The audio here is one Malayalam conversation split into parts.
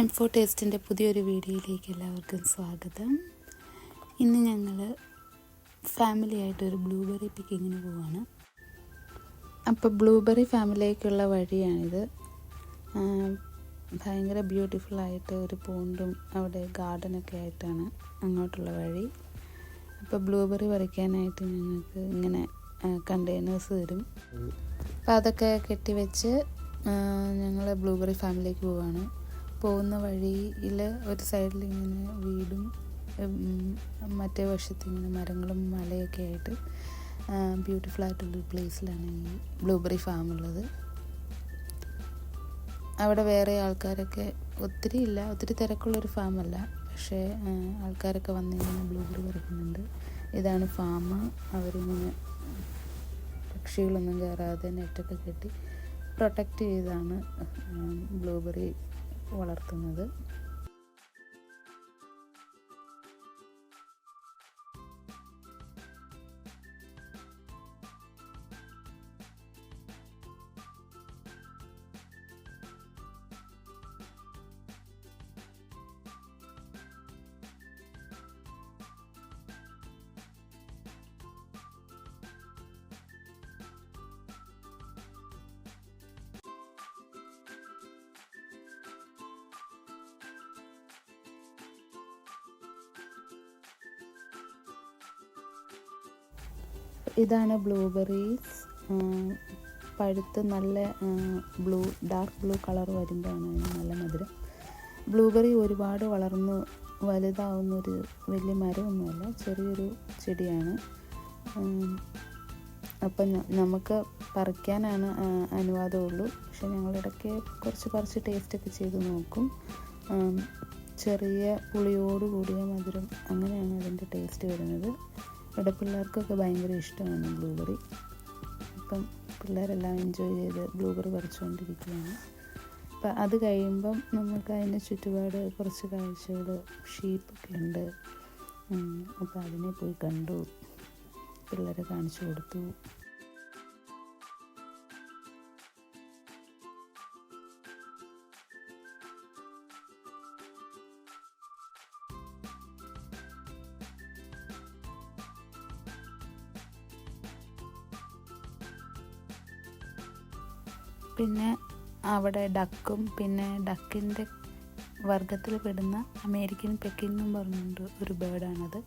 M4 ടേസ്റ്റിൻ്റെ പുതിയൊരു വീഡിയോയിലേക്ക് എല്ലാവർക്കും സ്വാഗതം. ഇന്ന് ഞങ്ങൾ ഫാമിലിയായിട്ടൊരു ബ്ലൂബെറി പിക്കിങ്ങിന് പോവാണ്. അപ്പോൾ ബ്ലൂബെറി ഫാമിലിയിലേക്കുള്ള വഴിയാണിത്. ഭയങ്കര ബ്യൂട്ടിഫുള്ളായിട്ട് ഒരു പൂണ്ടും അവിടെ ഗാർഡനൊക്കെ ആയിട്ടാണ് അങ്ങോട്ടുള്ള വഴി. അപ്പോൾ ബ്ലൂബെറി പറിക്കാനായിട്ട് ഞങ്ങൾക്ക് ഇങ്ങനെ കണ്ടെയ്നേഴ്സ് തരും. അപ്പോൾ അതൊക്കെ കെട്ടിവെച്ച് ഞങ്ങൾ ബ്ലൂബെറി ഫാമിലിയിലേക്ക് പോവാണ്. പോകുന്ന വഴിയിൽ ഒരു സൈഡിൽ ഇങ്ങനെ വീടും മറ്റേ വശത്ത് ഇങ്ങനെ മരങ്ങളും മലയൊക്കെ ആയിട്ട് ബ്യൂട്ടിഫുള്ളായിട്ടുള്ളൊരു പ്ലേസിലാണ് ഈ ബ്ലൂബെറി ഫാം ഉള്ളത്. അവിടെ വേറെ ആൾക്കാരൊക്കെ ഒത്തിരി തിരക്കുള്ളൊരു ഫാമല്ല, പക്ഷേ ആൾക്കാരൊക്കെ വന്ന് ഇങ്ങനെ ബ്ലൂബെറി പറിക്കുന്നുണ്ട്. ഇതാണ് ഫാം. അവരിങ്ങനെ പക്ഷികളൊന്നും കയറാതെ നെറ്റൊക്കെ കെട്ടി പ്രൊട്ടക്റ്റ് ചെയ്താണ് ബ്ലൂബെറി വളർത്തുന്നത്. ഇതാണ് ബ്ലൂബെറീസ്. പഴുത്ത് നല്ല ഡാർക്ക് ബ്ലൂ കളർ വരുമ്പോഴാണ് നല്ല മധുരം. ബ്ലൂബെറി ഒരുപാട് വളർന്ന് വലുതാവുന്നൊരു വലിയ മരമൊന്നുമല്ല, ചെറിയൊരു ചെടിയാണ്. അപ്പം നമുക്ക് പറിക്കാനാണ് അനുവാദമുള്ളൂ. പക്ഷെ ഞങ്ങളിടയ്ക്ക് കുറച്ച് പറിച്ച് ടേസ്റ്റൊക്കെ ചെയ്ത് നോക്കും. ചെറിയ പുളിയോട് കൂടിയ മധുരം, അങ്ങനെയാണ് അതിൻ്റെ ടേസ്റ്റ് വരുന്നത്. ഇവിടെ പിള്ളേർക്കൊക്കെ ഭയങ്കര ഇഷ്ടമാണ് ബ്ലൂബെറി. അപ്പം പിള്ളേരെല്ലാം എൻജോയ് ചെയ്ത് ബ്ലൂബെറി പറിച്ചുകൊണ്ടിരിക്കുകയാണ്. അപ്പം അത് കഴിയുമ്പം നമുക്ക് അതിൻ്റെ ചുറ്റുപാട് കുറച്ച് കാഴ്ചകൾ, ഷീപ്പൊക്കെ ഉണ്ട്. അപ്പം അതിനെ പോയി കണ്ടു, പിള്ളേരെ കാണിച്ചു കൊടുത്തു. പിന്നെ അവിടെ ഡക്കും, പിന്നെ ഡക്കിൻ്റെ വർഗത്തിൽ പെടുന്ന അമേരിക്കൻ പെക്കിൻ എന്നും പറഞ്ഞുകൊണ്ട് ഒരു ബേർഡാണത്.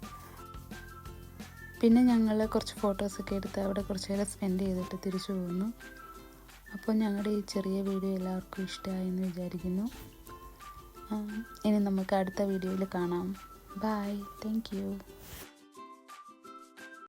പിന്നെ ഞങ്ങൾ കുറച്ച് ഫോട്ടോസൊക്കെ എടുത്ത് അവിടെ കുറച്ച് നേരം സ്പെൻഡ് ചെയ്തിട്ട് തിരിച്ചു പോകുന്നു. അപ്പോൾ ഞങ്ങളുടെ ഈ ചെറിയ വീഡിയോ എല്ലാവർക്കും ഇഷ്ടമായെന്ന് വിചാരിക്കുന്നു. ഇനി നമുക്ക് അടുത്ത വീഡിയോയിൽ കാണാം. Bye, thank U.